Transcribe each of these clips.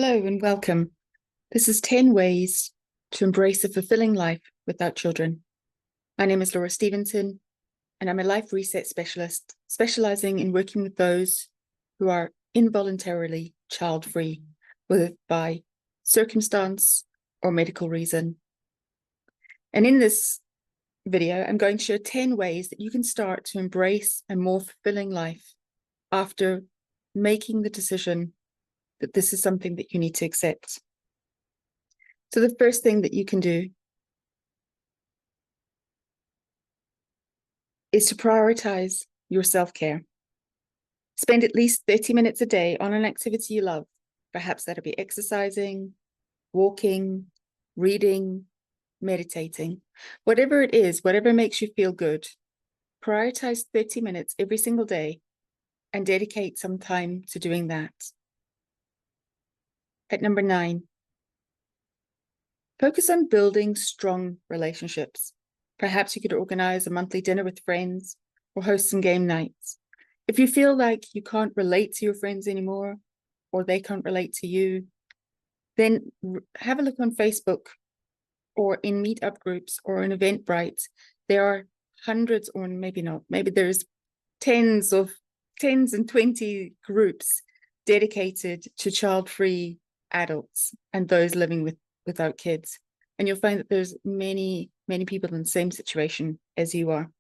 Hello and welcome. This is 10 ways to embrace a fulfilling life without children. My name is Laura Stevenson, and I'm a life reset specialist specializing in working with those who are involuntarily child-free, whether by circumstance or medical reason. And in this video, I'm going to share 10 ways that you can start to embrace a more fulfilling life after making the decision that this is something that you need to accept. So the first thing that you can do is to prioritize your self-care. Spend at least 30 minutes a day on an activity you love. Perhaps that'll be exercising, walking, reading, meditating. Whatever it is, whatever makes you feel good, prioritize 30 minutes every single day and dedicate some time to doing that. At number 9, focus on building strong relationships. Perhaps you could organize a monthly dinner with friends or host some game nights. If you feel like you can't relate to your friends anymore, or they can't relate to you, then have a look on Facebook or in meetup groups or in Eventbrite. There are hundreds, or maybe not, maybe there's tens and 20 groups dedicated to child-free adults and those living without kids. And you'll find that there's many people in the same situation as you are.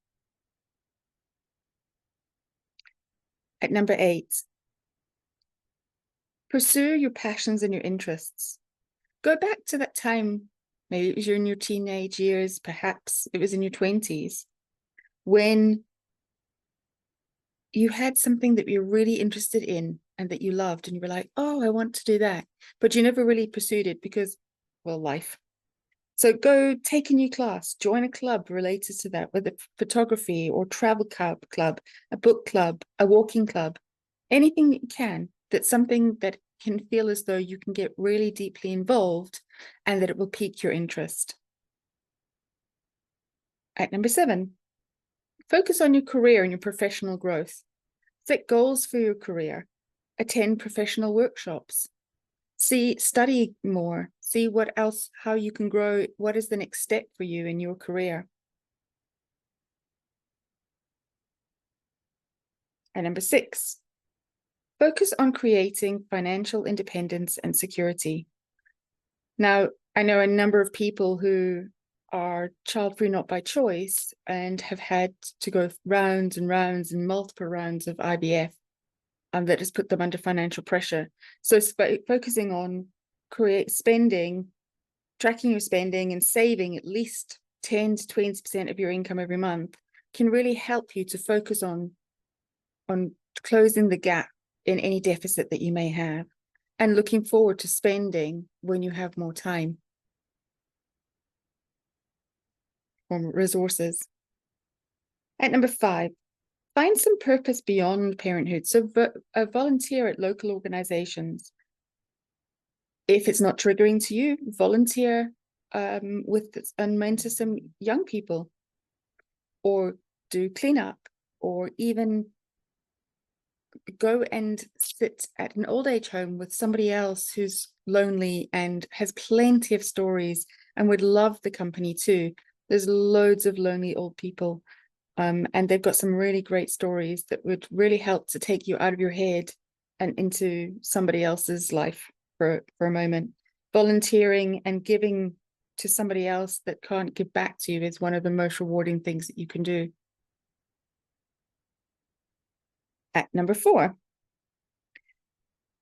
At number 8, pursue your passions and your interests. Go back to that time, maybe it was in your teenage years, perhaps it was in your 20s, when you had something that you're really interested in and that you loved, and you were like, oh, I want to do that. But you never really pursued it because, well, life. So go take a new class, join a club related to that, whether photography or travel club, a book club, a walking club, anything that you can, that's something that can feel as though you can get really deeply involved and that it will pique your interest. At number 7, focus on your career and your professional growth. Set goals for your career. Attend professional workshops. Study more. See what else, how you can grow. What is the next step for you in your career? And number 6, focus on creating financial independence and security. Now, I know a number of people who are child-free not by choice and have had to go rounds and rounds and multiple rounds of IVF, and that has put them under financial pressure. So focusing on tracking your spending and saving at least 10 to 20% of your income every month can really help you to focus on closing the gap in any deficit that you may have and looking forward to spending when you have more time or resources. At number 5, find some purpose beyond parenthood. So volunteer at local organizations. If it's not triggering to you, volunteer and mentor some young people, or do cleanup, or even go and sit at an old age home with somebody else who's lonely and has plenty of stories and would love the company too. There's loads of lonely old people. And they've got some really great stories that would really help to take you out of your head and into somebody else's life for a moment. Volunteering and giving to somebody else that can't give back to you is one of the most rewarding things that you can do. At number 4,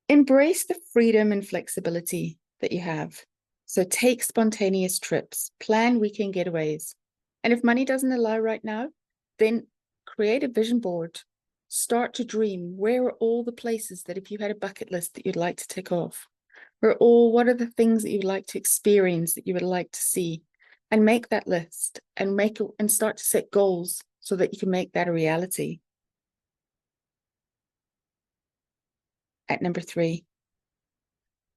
embrace the freedom and flexibility that you have. So take spontaneous trips, plan weekend getaways. And if money doesn't allow right now, then create a vision board. Start to dream. Where are all the places that, if you had a bucket list, that you'd like to tick off? What are the things that you'd like to experience, that you would like to see? And make that list and start to set goals so that you can make that a reality. At number 3,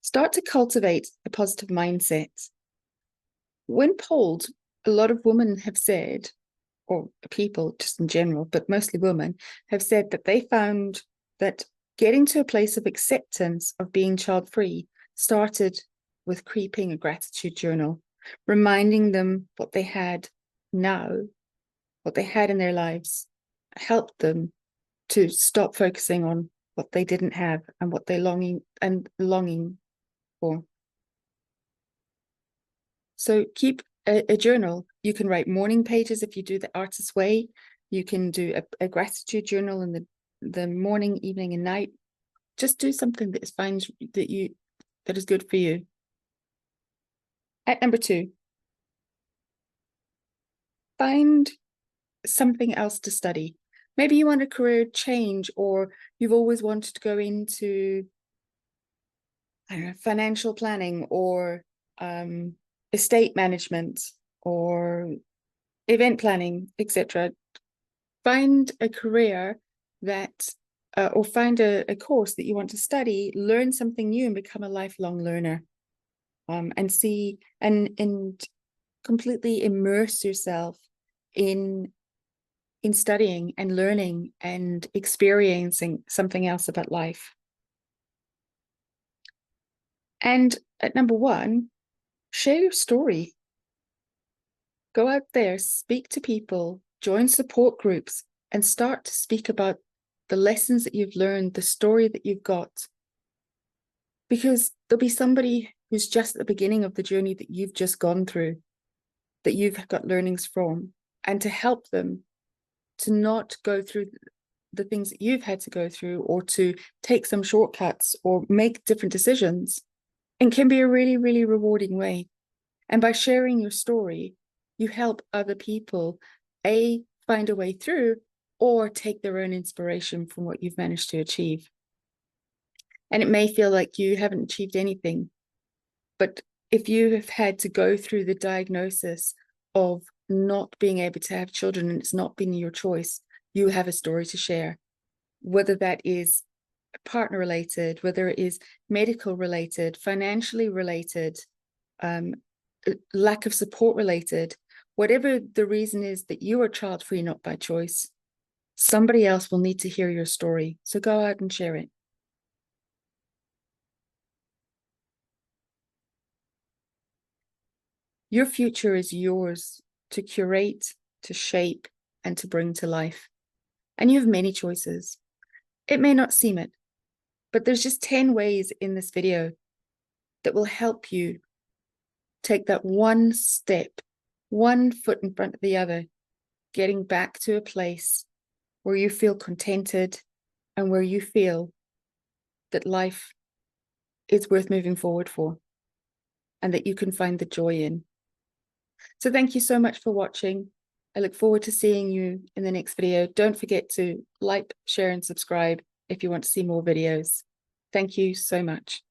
start to cultivate a positive mindset. When polled, a lot of women have said, or people just in general, but mostly women, have said that they found that getting to a place of acceptance of being child-free started with keeping a gratitude journal, reminding them what they had now, what they had in their lives, helped them to stop focusing on what they didn't have and what they're longing for. So keep a journal. You can write morning pages if you do the artist's way. You can do a gratitude journal in the morning, evening, and night. Just do something that is fine, that is good for you. At number 2, find something else to study. Maybe you want a career change, or you've always wanted to go into, I don't know, financial planning, or estate management, or event planning, etc. Find a career that, or find a course that you want to study, learn something new, and become a lifelong learner. And see and completely immerse yourself in studying and learning and experiencing something else about life. And at number 1, share your story. Go out there, speak to people, join support groups, and start to speak about the lessons that you've learned, the story that you've got. Because there'll be somebody who's just at the beginning of the journey that you've just gone through, that you've got learnings from, and to help them to not go through the things that you've had to go through, or to take some shortcuts or make different decisions, and can be a really, really rewarding way. And by sharing your story, you help other people find a way through, or take their own inspiration from what you've managed to achieve. And it may feel like you haven't achieved anything, but if you have had to go through the diagnosis of not being able to have children, and it's not been your choice, you have a story to share, whether that is partner related, whether it is medical related, financially related, lack of support related, whatever the reason is that you are child free, not by choice, somebody else will need to hear your story. So go out and share it. Your future is yours to curate, to shape, and to bring to life. And you have many choices. It may not seem it, but there's just 10 ways in this video that will help you take that one step, one foot in front of the other, getting back to a place where you feel contented and where you feel that life is worth moving forward for, and that you can find the joy in. So thank you so much for watching. I look forward to seeing you in the next video. Don't forget to like, share, and subscribe if you want to see more videos. Thank you so much.